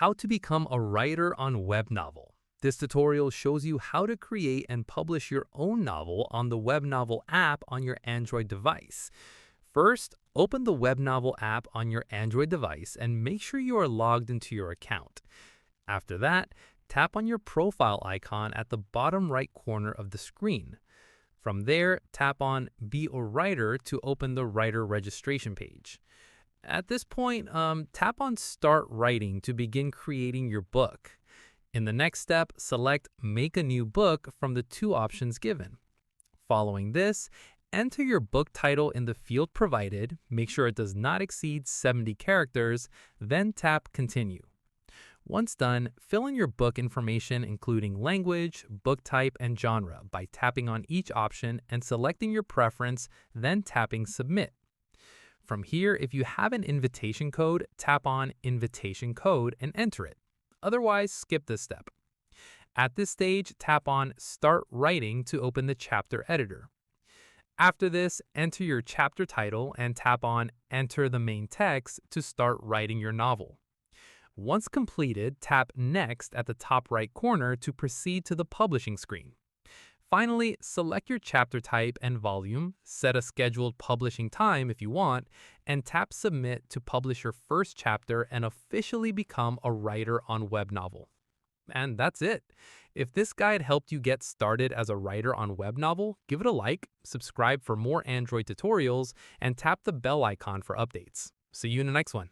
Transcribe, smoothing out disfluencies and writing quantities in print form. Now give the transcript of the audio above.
How to become a writer on Webnovel. This tutorial shows you how to create and publish your own novel on the Webnovel app on your Android device. First, open the Webnovel app on your Android device and make sure you are logged into your account. After that, tap on your profile icon at the bottom right corner of the screen. From there, tap on Be a Writer to open the writer registration page. At this point, tap on Start Writing to begin creating your book. In the next step, select Make a New Book from the two options given. Following this, enter your book title in the field provided, make sure it does not exceed 70 characters, then tap Continue. Once done, fill in your book information including language, book type, and genre by tapping on each option and selecting your preference, then tapping Submit. From here, if you have an invitation code, tap on Invitation Code and enter it. Otherwise, skip this step. At this stage, tap on Start Writing to open the chapter editor. After this, enter your chapter title and tap on Enter the main text to start writing your novel. Once completed, tap Next at the top right corner to proceed to the publishing screen. Finally, select your chapter type and volume, set a scheduled publishing time if you want, and tap Submit to publish your first chapter and officially become a writer on Webnovel. And that's it. If this guide helped you get started as a writer on Webnovel, give it a like, subscribe for more Android tutorials, and tap the bell icon for updates. See you in the next one.